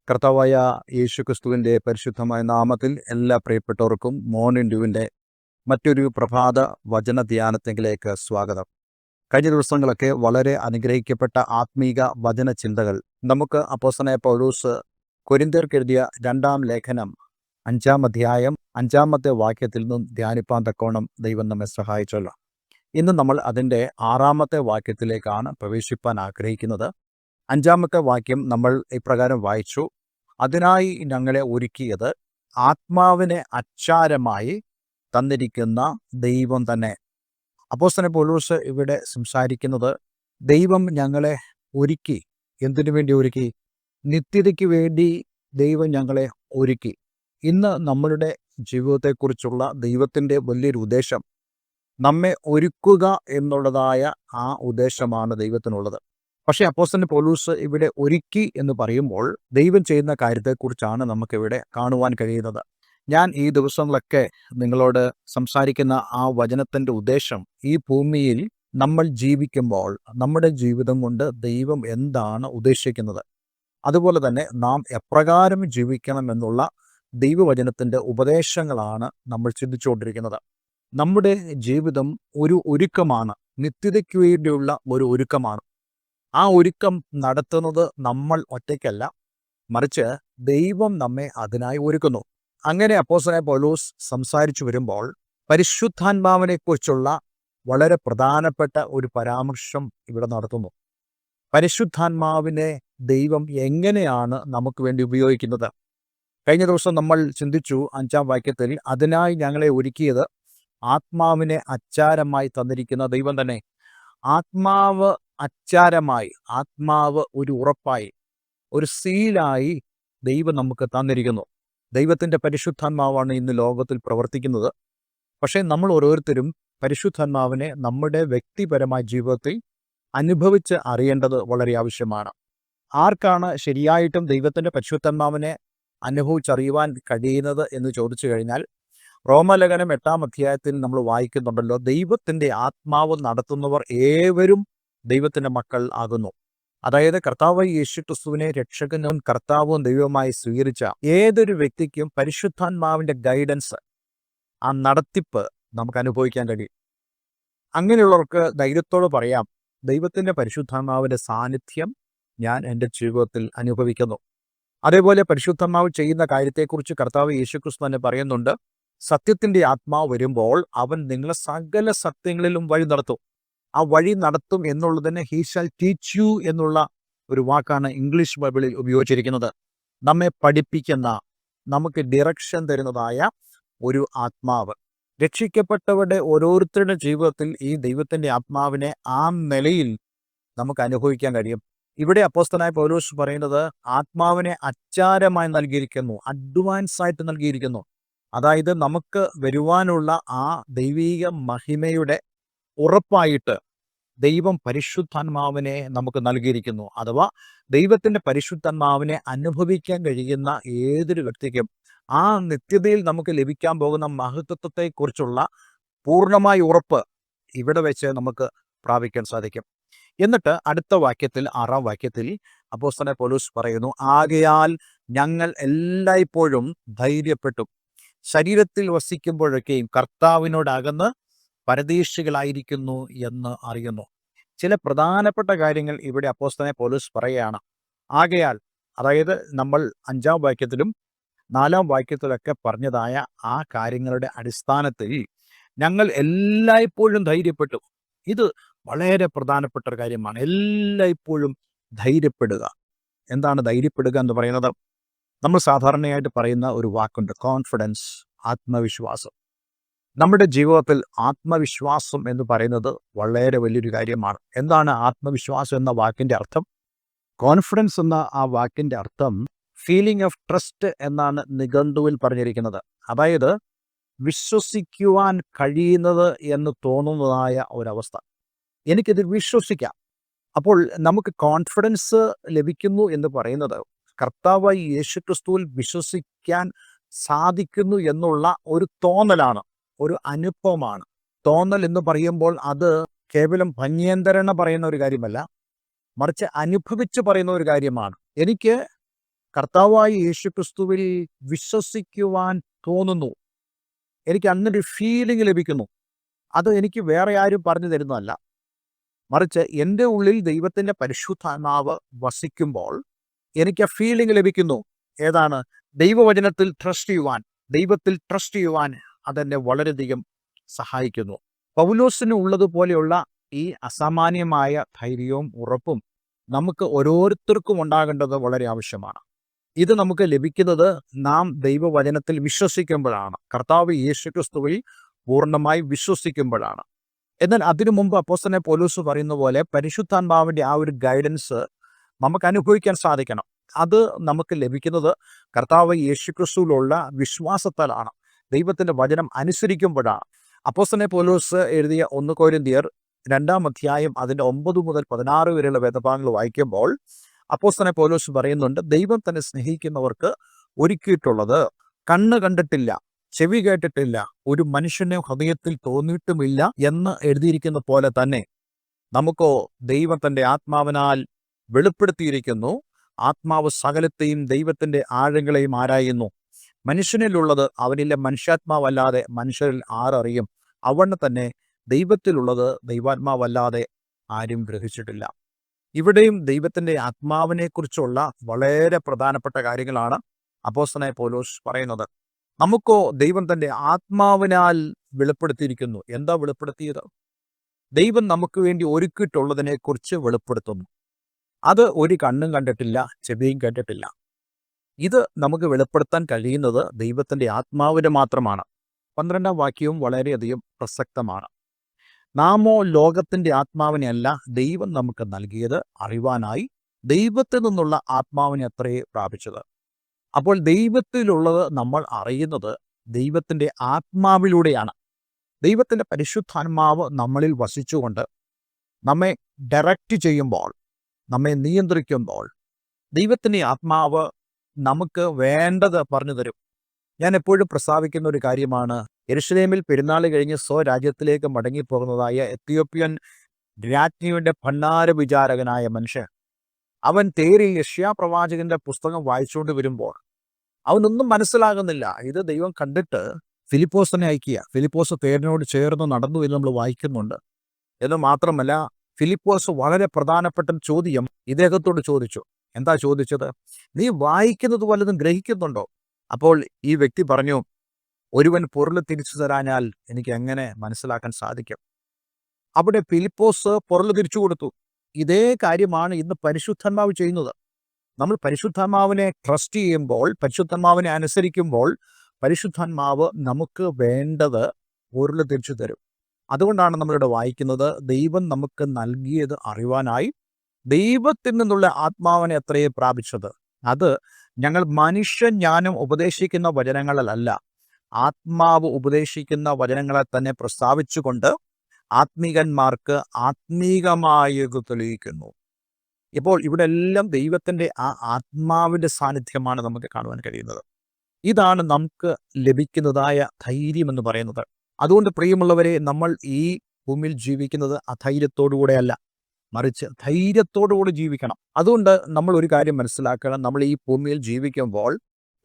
കർത്താവായ യേശുക്രിസ്തുവിൻ്റെ പരിശുദ്ധമായ നാമത്തിൽ എല്ലാ പ്രിയപ്പെട്ടവർക്കും മോർണിംഗ് ഡ്യൂവിൻ്റെ മറ്റൊരു പ്രഭാത വചന ധ്യാനത്തിലേക്ക് സ്വാഗതം. കഴിഞ്ഞ ദിവസങ്ങളൊക്കെ വളരെ അനുഗ്രഹിക്കപ്പെട്ട ആത്മീക വചന ചിന്തകൾ നമുക്ക് അപ്പോസ്തലനായ പൗലോസ് കൊരിന്ത്യർക്ക് എഴുതിയ 2-ാം ലേഖനം 5-ാം അധ്യായം 5-ാമത്തെ വാക്യത്തിൽ നിന്നും ധ്യാനിപ്പാൻ തക്കോണം ദൈവം നമ്മെ സഹായിച്ചല്ലോ. ഇന്ന് നമ്മൾ അതിൻ്റെ 6-ാമത്തെ വാക്യത്തിലേക്കാണ് പ്രവേശിപ്പാൻ ആഗ്രഹിക്കുന്നത്. 5-ാമത്തെ വാക്യം നമ്മൾ ഇപ്രകാരം വായിച്ചു: അതിനായി ഞങ്ങളെ ഒരുക്കിയത് ആത്മാവിനെ അച്ചാരമായി തന്നിരിക്കുന്ന ദൈവം തന്നെ. അപ്പോസ്തലൻ പൗലോസ് ഇവിടെ സംസാരിക്കുന്നത് ദൈവം ഞങ്ങളെ ഒരുക്കി. എന്തിനു വേണ്ടി ഒരുക്കി? നിത്യതയ്ക്ക് വേണ്ടി ദൈവം ഞങ്ങളെ ഒരുക്കി. ഇന്ന് നമ്മളുടെ ജീവിതത്തെക്കുറിച്ചുള്ള ദൈവത്തിൻ്റെ വലിയൊരു ഉദ്ദേശം നമ്മെ ഒരുക്കുക എന്നുള്ളതായ ആ ഉദ്ദേശമാണ് ദൈവത്തിനുള്ളത്. പക്ഷേ അപ്പോസ്തലൻ പൗലോസ് ഇവിടെ ഒരുക്കി എന്ന് പറയുമ്പോൾ ദൈവം ചെയ്യുന്ന കാര്യത്തെക്കുറിച്ചാണ് നമുക്കിവിടെ കാണുവാൻ കഴിയുന്നത്. ഞാൻ ഈ ദിവസങ്ങളൊക്കെ നിങ്ങളോട് സംസാരിക്കുന്ന ആ വചനത്തിൻ്റെ ഉദ്ദേശം, ഈ ഭൂമിയിൽ നമ്മൾ ജീവിക്കുമ്പോൾ നമ്മുടെ ജീവിതം കൊണ്ട് ദൈവം എന്താണ് ഉദ്ദേശിക്കുന്നത്, അതുപോലെ തന്നെ നാം എപ്രകാരം ജീവിക്കണം എന്നുള്ള ദൈവവചനത്തിൻ്റെ ഉപദേശങ്ങളാണ് നമ്മൾ ചിന്തിച്ചുകൊണ്ടിരിക്കുന്നത്. നമ്മുടെ ജീവിതം ഒരു ഒരുക്കമാണ്, നിത്യതയ്ക്ക് വേണ്ടിയുള്ള ഒരു ഒരുക്കമാണ്. ആ ഒരുക്കം നടത്തുന്നത് നമ്മൾ ഒറ്റയ്ക്കല്ല, മറിച്ച് ദൈവം നമ്മെ അതിനായി ഒരുക്കുന്നു. അങ്ങനെ അപ്പോസ്തലനായ പൗലോസ് സംസാരിച്ചു വരുമ്പോൾ പരിശുദ്ധാത്മാവിനെക്കുറിച്ചുള്ള വളരെ പ്രധാനപ്പെട്ട ഒരു പരാമർശം ഇവിടെ നടത്തുന്നു. പരിശുദ്ധാത്മാവിനെ ദൈവം എങ്ങനെയാണ് നമുക്ക് വേണ്ടി ഉപയോഗിക്കുന്നത്? കഴിഞ്ഞ ദിവസം നമ്മൾ ചിന്തിച്ചു 5-ാം വാക്യത്തിൽ, അതിനായി ഞങ്ങളെ ഒരുക്കിയത് ആത്മാവിനെ അച്ചാരമായി തന്നിരിക്കുന്ന ദൈവം തന്നെ. ആത്മാവ് അച്ചാരമായി, ആത്മാവ് ഒരു ഉറപ്പായി, ഒരു സീലായി ദൈവം നമുക്ക് തന്നിരിക്കുന്നു. ദൈവത്തിൻ്റെ പരിശുദ്ധാത്മാവാണ് ഇന്ന് ലോകത്തിൽ പ്രവർത്തിക്കുന്നത്. പക്ഷേ നമ്മൾ ഓരോരുത്തരും പരിശുദ്ധാത്മാവിനെ നമ്മുടെ വ്യക്തിപരമായ ജീവിതത്തിൽ അനുഭവിച്ച് അറിയേണ്ടത് വളരെ ആവശ്യമാണ്. ആർക്കാണ് ശരിയായിട്ടും ദൈവത്തിൻ്റെ പരിശുദ്ധാത്മാവിനെ അനുഭവിച്ചറിയുവാൻ കഴിയുന്നത് എന്ന് ചോദിച്ചു കഴിഞ്ഞാൽ, റോമാലേഖനം 8-ാം അധ്യായത്തിൽ നമ്മൾ വായിക്കുന്നുണ്ടല്ലോ, ദൈവത്തിൻ്റെ ആത്മാവ് നടത്തുന്നവർ ഏവരും ദൈവത്തിൻ്റെ മക്കൾ ആകുന്നു. അതായത് കർത്താവായ യേശുക്രിസ്തുവിനെ രക്ഷകനും കർത്താവും ദൈവമായി സ്വീകരിച്ച ഏതൊരു വ്യക്തിക്കും പരിശുദ്ധാത്മാവിൻ്റെ ഗൈഡൻസ്, ആ നടത്തിപ്പ് നമുക്ക് അനുഭവിക്കാൻ കഴിയും. അങ്ങനെയുള്ളവർക്ക് ധൈര്യത്തോട് പറയാം, ദൈവത്തിൻ്റെ പരിശുദ്ധാത്മാവിൻ്റെ സാന്നിധ്യം ഞാൻ എൻ്റെ ജീവിതത്തിൽ അനുഭവിക്കുന്നു. അതേപോലെ പരിശുദ്ധാത്മാവ് ചെയ്യുന്ന കാര്യത്തെക്കുറിച്ച് കർത്താവ് യേശുക്രിസ്തു തന്നെ പറയുന്നുണ്ട്, സത്യത്തിൻ്റെ ആത്മാവ് വരുമ്പോൾ അവൻ നിങ്ങളെ സകല സത്യങ്ങളിലും വഴി നടത്തും. ആ വഴി നടത്തും എന്നുള്ളതിന് ഹീ ഷാൽ ടീച്ച് യു എന്നുള്ള ഒരു വാക്കാണ് ഇംഗ്ലീഷ് ബൈബിളിൽ ഉപയോഗിച്ചിരിക്കുന്നത്. നമ്മെ പഠിപ്പിക്കുന്ന, നമുക്ക് ഡിറക്ഷൻ തരുന്നതായ ഒരു ആത്മാവ്. രക്ഷിക്കപ്പെട്ടവരുടെ ഓരോരുത്തരുടെ ജീവിതത്തിൽ ഈ ദൈവത്തിൻ്റെ ആത്മാവിനെ ആ നിലയിൽ നമുക്ക് അനുഭവിക്കാൻ കഴിയും. ഇവിടെ അപ്പോസ്തലനായ പൗലോസ് പറയുന്നത് ആത്മാവിനെ അച്ചാരമായി നൽകിയിരിക്കുന്നു, അഡ്വാൻസ് ആയിട്ട് നൽകിയിരിക്കുന്നു. അതായത് നമുക്ക് വരുവാനുള്ള ആ ദൈവീക മഹിമയുടെ ഉറപ്പായിട്ട് ദൈവം പരിശുദ്ധാത്മാവിനെ നമുക്ക് നൽകിയിരിക്കുന്നു. അഥവാ ദൈവത്തിൻ്റെ പരിശുദ്ധാത്മാവിനെ അനുഭവിക്കാൻ കഴിയുന്ന ഏതൊരു വ്യക്തിക്കും ആ നിത്യതയിൽ നമുക്ക് ലഭിക്കാൻ പോകുന്ന മഹത്വത്വത്തെക്കുറിച്ചുള്ള പൂർണ്ണമായ ഉറപ്പ് ഇവിടെ വെച്ച് നമുക്ക് പ്രാപിക്കാൻ സാധിക്കും. എന്നിട്ട് അടുത്ത വാക്യത്തിൽ, 6-ാം വാക്യത്തിൽ അപ്പോസ്തലനായ പൗലോസ് പറയുന്നു, ആകയാൽ ഞങ്ങൾ എല്ലായ്പ്പോഴും ധൈര്യപ്പെട്ടു ശരീരത്തിൽ വസിക്കുമ്പോഴൊക്കെയും കർത്താവിനോടകന്ന് പരദേശികളായിരിക്കുന്നു എന്ന് അറിയുന്നു. ചില പ്രധാനപ്പെട്ട കാര്യങ്ങൾ ഇവിടെ അപ്പോസ്തലനായ പൗലോസ് പറയുകയാണ്. ആകയാൽ, അതായത് നമ്മൾ 5-ാം വാക്യത്തിലും 4-ാം വാക്യത്തിലൊക്കെ പറഞ്ഞതായ ആ കാര്യങ്ങളുടെ അടിസ്ഥാനത്തിൽ ഞങ്ങൾ എല്ലായ്പ്പോഴും ധൈര്യപ്പെട്ടു. ഇത് വളരെ പ്രധാനപ്പെട്ട ഒരു കാര്യമാണ്. എല്ലായ്പ്പോഴും ധൈര്യപ്പെടുക. എന്താണ് ധൈര്യപ്പെടുക എന്ന് പറയുന്നത്? നമ്മൾ സാധാരണയായിട്ട് പറയുന്ന ഒരു വാക്കുണ്ട്, കോൺഫിഡൻസ്, ആത്മവിശ്വാസം. നമ്മുടെ ജീവിതത്തിൽ ആത്മവിശ്വാസം എന്ന് പറയുന്നത് വളരെ വലിയൊരു കാര്യമാണ്. എന്താണ് ആത്മവിശ്വാസം എന്ന വാക്കിൻ്റെ അർത്ഥം? കോൺഫിഡൻസ് എന്ന ആ വാക്കിൻ്റെ അർത്ഥം ഫീലിംഗ് ഓഫ് ട്രസ്റ്റ് എന്നാണ് നിഘണ്ടുവിൽ പറഞ്ഞിരിക്കുന്നത്. അതായത് വിശ്വസിക്കുവാൻ കഴിയുന്നത് എന്ന് തോന്നുന്നതായ ഒരവസ്ഥ. എനിക്കിത് വിശ്വസിക്കാം. അപ്പോൾ നമുക്ക് കോൺഫിഡൻസ് ലഭിക്കുന്നു എന്ന് പറയുന്നത് കർത്താവായ യേശുക്രിസ്തുവിൽ വിശ്വസിക്കാൻ സാധിക്കുന്നു എന്നുള്ള ഒരു തോന്നലാണ്, ഒരു അനുഭവമാണ്. തോന്നൽ എന്ന് പറയുമ്പോൾ അത് കേവലം ഭംഗ്യേന്തരേണ പറയുന്ന ഒരു കാര്യമല്ല, മറിച്ച് അനുഭവിച്ച് പറയുന്ന ഒരു കാര്യമാണ്. എനിക്ക് കർത്താവായ യേശുക്രിസ്തുവിൽ വിശ്വസിക്കുവാൻ തോന്നുന്നു. എനിക്ക് അങ്ങനൊരു ഫീലിംഗ് ലഭിക്കുന്നു. അത് എനിക്ക് വേറെ ആരും പറഞ്ഞു തരുന്നതല്ല. മറിച്ച് എൻ്റെ ഉള്ളിൽ ദൈവത്തിൻ്റെ പരിശുദ്ധാത്മാവ് വസിക്കുമ്പോൾ എനിക്ക് ആ ഫീലിംഗ് ലഭിക്കുന്നു. ഏതാണ്? ദൈവവചനത്തിൽ ട്രസ്റ്റ് ചെയ്യുവാൻ, ദൈവത്തിൽ ട്രസ്റ്റ് ചെയ്യുവാൻ അതെന്നെ വളരെയധികം സഹായിക്കുന്നു. പൗലോസിന് ഉള്ളതുപോലെയുള്ള ഈ അസാമാന്യമായ ധൈര്യവും ഉറപ്പും നമുക്ക് ഓരോരുത്തർക്കും ഉണ്ടാകേണ്ടത് വളരെ ആവശ്യമാണ്. ഇത് നമുക്ക് ലഭിക്കുന്നത് നാം ദൈവവചനത്തിൽ വിശ്വസിക്കുമ്പോഴാണ്, കർത്താവ് യേശുക്രിസ്തുവിൽ പൂർണ്ണമായി വിശ്വസിക്കുമ്പോഴാണ്. എന്നാൽ അതിനു മുമ്പ് അപ്പോസ്തലനായ പൗലോസ് പറയുന്ന പോലെ പരിശുദ്ധാത്മാവിൻ്റെ ആ ഒരു ഗൈഡൻസ് നമുക്ക് അനുഭവിക്കാൻ സാധിക്കണം. അത് നമുക്ക് ലഭിക്കുന്നത് കർത്താവ് യേശുക്രിസ്തുവിലുള്ള വിശ്വാസത്താലാണ്, ദൈവത്തിൻ്റെ വചനം അനുസരിക്കുമ്പോഴാണ്. അപ്പോസ്തലനായ പൗലോസ് എഴുതിയ 1 കൊരിന്ത്യർ 2-ാം അധ്യായം അതിൻ്റെ 9 മുതൽ 16 വരെയുള്ള വേദഭാഗങ്ങൾ വായിക്കുമ്പോൾ അപ്പോസ്തലനായ പൗലോസ് പറയുന്നുണ്ട്, ദൈവം തന്നെ സ്നേഹിക്കുന്നവർക്ക് ഒരുക്കിയിട്ടുള്ളത് കണ്ണ് കണ്ടിട്ടില്ല, ചെവി കേട്ടിട്ടില്ല, ഒരു മനുഷ്യന്റെ ഹൃദയത്തിൽ തോന്നിയിട്ടുമില്ല എന്ന് എഴുതിയിരിക്കുന്ന പോലെ തന്നെ നമുക്കോ ദൈവം തൻ്റെ ആത്മാവിനാൽ വെളിപ്പെടുത്തിയിരിക്കുന്നു. ആത്മാവ് സകലത്തെയും ദൈവത്തിൻ്റെ ആഴങ്ങളെയും ആരായുന്നു. മനുഷ്യനിലുള്ളത് അവനിലെ മനുഷ്യാത്മാവല്ലാതെ മനുഷ്യരിൽ ആരറിയും? അവണ്ണം തന്നെ ദൈവത്തിലുള്ളത് ദൈവാത്മാവല്ലാതെ ആരും ഗ്രഹിച്ചിട്ടില്ല. ഇവിടെയും ദൈവത്തിൻ്റെ ആത്മാവിനെക്കുറിച്ചുള്ള വളരെ പ്രധാനപ്പെട്ട കാര്യങ്ങളാണ് അപ്പോസ്തലനായ പൗലോസ് പറയുന്നത്. നമുക്കോ ദൈവം തൻ്റെ ആത്മാവിനാൽ വെളിപ്പെടുത്തിയിരിക്കുന്നു. എന്താ വെളിപ്പെടുത്തിയത്? ദൈവം നമുക്ക് വേണ്ടി ഒരുക്കിയിട്ടുള്ളതിനെക്കുറിച്ച് വെളിപ്പെടുത്തുന്നു. അത് ഒരു കണ്ണും കണ്ടിട്ടില്ല, ചെവിയും കേട്ടിട്ടില്ല. ഇത് നമുക്ക് വെളിപ്പെടുത്താൻ കഴിയുന്നത് ദൈവത്തിൻ്റെ ആത്മാവിന് മാത്രമാണ്. 12-ാം വാക്യവും വളരെയധികം പ്രസക്തമാണ്. നാമോ ലോകത്തിൻ്റെ ആത്മാവിനെ അല്ല, ദൈവം നമുക്ക് നൽകിയത് അറിവാനായി ദൈവത്തിൽ നിന്നുള്ള ആത്മാവിനെ അത്രയേ പ്രാപിച്ചത്. അപ്പോൾ ദൈവത്തിലുള്ളത് നമ്മൾ അറിയുന്നത് ദൈവത്തിൻ്റെ ആത്മാവിലൂടെയാണ്. ദൈവത്തിൻ്റെ പരിശുദ്ധാത്മാവ് നമ്മളിൽ വസിച്ചുകൊണ്ട് നമ്മെ ഡയറക്റ്റ് ചെയ്യുമ്പോൾ, നമ്മെ നിയന്ത്രിക്കുമ്പോൾ ദൈവത്തിൻ്റെ ആത്മാവ് നമുക്ക് വേണ്ടത് പറഞ്ഞു തരും. ഞാൻ എപ്പോഴും പ്രസ്താവിക്കുന്ന ഒരു കാര്യമാണ്, യെരുശലേമിൽ പെരുന്നാൾ കഴിഞ്ഞ് സ്വരാജ്യത്തിലേക്ക് മടങ്ങിപ്പോകുന്നതായ എത്യോപ്യൻ രാജ്ഞിയുടെ ഭണ്ഡാര വിചാരകനായ മനുഷ്യൻ, അവൻ തേരിൽ യെശയ്യാ പ്രവാചകന്റെ പുസ്തകം വായിച്ചുകൊണ്ട് വരുമ്പോൾ അവനൊന്നും മനസ്സിലാകുന്നില്ല. ഇത് ദൈവം കണ്ടിട്ട് ഫിലിപ്പോസിനെ അയക്കുക. ഫിലിപ്പോസ് തേരിനോട് ചേർന്ന് നടന്നു എന്ന് നമ്മൾ വായിക്കുന്നുണ്ട്. എന്ന് മാത്രമല്ല, ഫിലിപ്പോസ് വളരെ പ്രധാനപ്പെട്ട ചോദ്യം ഇദ്ദേഹത്തോട് ചോദിച്ചു. എന്താ ചോദിച്ചത്? നീ വായിക്കുന്നത് വല്ലതും ഗ്രഹിക്കുന്നുണ്ടോ? അപ്പോൾ ഈ വ്യക്തി പറഞ്ഞു, ഒരുവൻ പൊരുൾ തിരിച്ചു തരാഞ്ഞാൽ എനിക്ക് എങ്ങനെ മനസ്സിലാക്കാൻ സാധിക്കും? അവിടെ ഫിലിപ്പോസ് പൊരുൾ തിരിച്ചു കൊടുത്തു. ഇതേ കാര്യമാണ് ഇന്ന് പരിശുദ്ധാത്മാവ് ചെയ്യുന്നത്. നമ്മൾ പരിശുദ്ധാത്മാവിനെ ട്രസ്റ്റ് ചെയ്യുമ്പോൾ, പരിശുദ്ധാത്മാവിനെ അനുസരിക്കുമ്പോൾ പരിശുദ്ധാത്മാവ് നമുക്ക് വേണ്ടത് പൊരുൾ തിരിച്ചു തരും. അതുകൊണ്ടാണ് നമ്മളിവിടെ വായിക്കുന്നത്, ദൈവം നമുക്ക് നൽകിയത് അറിവാനായി ദൈവത്തിൽ നിന്നുള്ള ആത്മാവിനെ അത്രയേ പ്രാപിച്ചത്. അത് ഞങ്ങൾ മനുഷ്യജ്ഞാനം ഉപദേശിക്കുന്ന വചനങ്ങളല്ല, ആത്മാവ് ഉപദേശിക്കുന്ന വചനങ്ങളെ തന്നെ പ്രസ്താവിച്ചുകൊണ്ട് ആത്മീകന്മാർക്ക് ആത്മീകമായത് തെളിയിക്കുന്നു. ഇപ്പോൾ ഇവിടെ എല്ലാം ദൈവത്തിൻ്റെ ആ ആത്മാവിൻ്റെ സാന്നിധ്യമാണ് നമുക്ക് കാണുവാൻ കഴിയുന്നത്. ഇതാണ് നമുക്ക് ലഭിക്കുന്നതായ ധൈര്യം എന്ന് പറയുന്നത്. അതുകൊണ്ട് പ്രിയമുള്ളവരെ, നമ്മൾ ഈ ഭൂമിയിൽ ജീവിക്കുന്നത് അധൈര്യത്തോടുകൂടെയല്ല, മറിച്ച് ധൈര്യത്തോടുകൂടി ജീവിക്കണം. അതുകൊണ്ട് നമ്മൾ ഒരു കാര്യം മനസ്സിലാക്കണം, നമ്മൾ ഈ ഭൂമിയിൽ ജീവിക്കുമ്പോൾ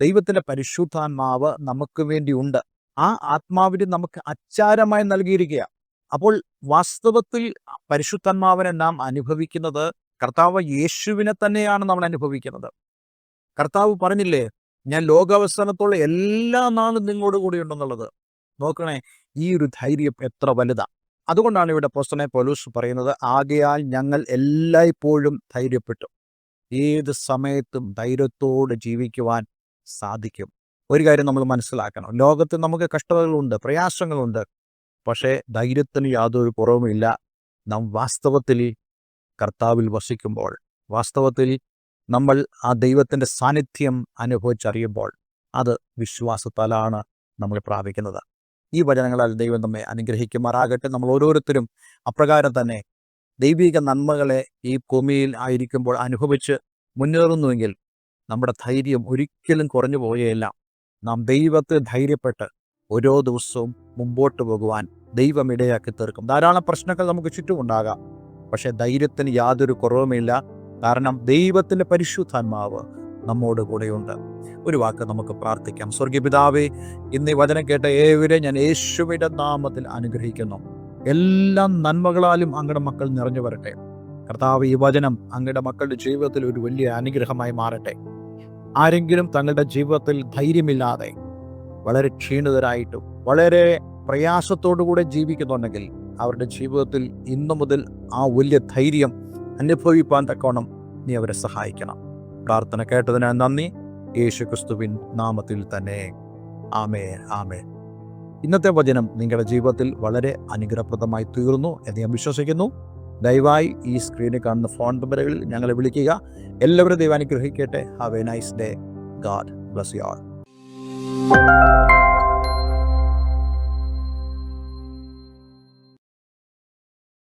ദൈവത്തിൻ്റെ പരിശുദ്ധാത്മാവ് നമുക്ക് വേണ്ടിയുണ്ട്. ആ ആത്മാവിനെ നമുക്ക് അച്ചാരമായി നൽകിയിരിക്കുക. അപ്പോൾ വാസ്തവത്തിൽ പരിശുദ്ധാത്മാവിനെ നാം അനുഭവിക്കുന്നത് കർത്താവ് യേശുവിനെ തന്നെയാണ് നമ്മൾ അനുഭവിക്കുന്നത്. കർത്താവ് പറഞ്ഞില്ലേ, ഞാൻ ലോകാവസാനത്തോളം എല്ലാ നാളും നിങ്ങളോട് കൂടി ഉണ്ടെന്നുള്ളത്. നോക്കണേ, ഈ ഒരു ധൈര്യം എത്ര വലുതാ. അതുകൊണ്ടാണ് ഇവിടെ അപ്പോസ്തലനായ പൗലോസ് പറയുന്നത്, ആകയാൽ ഞങ്ങൾ എല്ലായ്പ്പോഴും ധൈര്യപ്പെട്ടു. ഏത് സമയത്തും ധൈര്യത്തോടെ ജീവിക്കുവാൻ സാധിക്കും. ഒരു കാര്യം നമ്മൾ മനസ്സിലാക്കണം, ലോകത്ത് നമുക്ക് കഷ്ടതകളുണ്ട്, പ്രയാസങ്ങളുണ്ട്. പക്ഷേ ധൈര്യത്തിന് യാതൊരു കുറവുമില്ല. നാം വാസ്തവത്തിൽ കർത്താവിൽ വസിക്കുമ്പോൾ, വാസ്തവത്തിൽ നമ്മൾ ആ ദൈവത്തിൻ്റെ സാന്നിധ്യം അനുഭവിച്ചറിയുമ്പോൾ, അത് വിശ്വാസത്താലാണ് നമ്മൾ പ്രാപിക്കുന്നത്. ഈ വചനങ്ങളാൽ ദൈവം നമ്മെ അനുഗ്രഹിക്കുമാറാകട്ടെ. നമ്മൾ ഓരോരുത്തരും അപ്രകാരം തന്നെ ദൈവിക നന്മകളെ ഈ ഭൂമിയിൽ ആയിരിക്കുമ്പോൾ അനുഭവിച്ച് മുന്നേറുന്നുവെങ്കിൽ നമ്മുടെ ധൈര്യം ഒരിക്കലും കുറഞ്ഞു പോവുകയില്ല. നാം ദൈവത്തെ ധൈര്യപ്പെട്ട് ഓരോ ദിവസവും മുമ്പോട്ട് പോകുവാൻ ദൈവം ഇടയാക്കി തീർക്കും. ധാരാളം പ്രശ്നങ്ങൾ നമുക്ക് ചുറ്റുമുണ്ടാകാം, പക്ഷേ ധൈര്യത്തിന് യാതൊരു കുറവുമില്ല. കാരണം ദൈവത്തിൻ്റെ പരിശുദ്ധാത്മാവ് നമ്മോട് കൂടെയുണ്ട്. ഒരു വാക്ക് നമുക്ക് പ്രാർത്ഥിക്കാം. സ്വർഗീയ പിതാവേ, ഇന്ന് ഈ വചനം കേട്ട ഏവരെ ഞാൻ യേശുവിൻ്റെ നാമത്തിൽ അനുഗ്രഹിക്കുന്നു. എല്ലാ നന്മകളാലും അങ്ങയുടെ മക്കൾ നിറഞ്ഞു വരട്ടെ. കർത്താവ്, ഈ വചനം അങ്ങയുടെ മക്കളുടെ ജീവിതത്തിൽ ഒരു വലിയ അനുഗ്രഹമായി മാറട്ടെ. ആരെങ്കിലും തങ്ങളുടെ ജീവിതത്തിൽ ധൈര്യമില്ലാതെ വളരെ ക്ഷീണിതരായിട്ടും വളരെ പ്രയാസത്തോടുകൂടെ ജീവിക്കുന്നുണ്ടെങ്കിൽ അവരുടെ ജീവിതത്തിൽ ഇന്നു മുതൽ ആ വലിയ ധൈര്യം അനുഭവിപ്പാൻ തക്കവണ്ണം നീ അവരെ സഹായിക്കണം. പ്രാർത്ഥന കേട്ടതിന് നന്ദി. യേശു ക്രിസ്തുവിൻ നാമത്തിൽ തന്നെ. ആമേൻ, ആമേൻ. ഇന്നത്തെ വചനം നിങ്ങളുടെ ജീവിതത്തിൽ വളരെ അനുഗ്രഹപ്രദമായി തീർന്നു എന്ന് ഞാൻ വിശ്വസിക്കുന്നു. ദയവായി ഈ സ്ക്രീനിൽ കാണുന്ന ഫോൺ നമ്പറുകളിൽ ഞങ്ങളെ വിളിക്കുക. എല്ലാവരും ദൈവം അനുഗ്രഹിക്കട്ടെ. Have A nice day. God bless you all.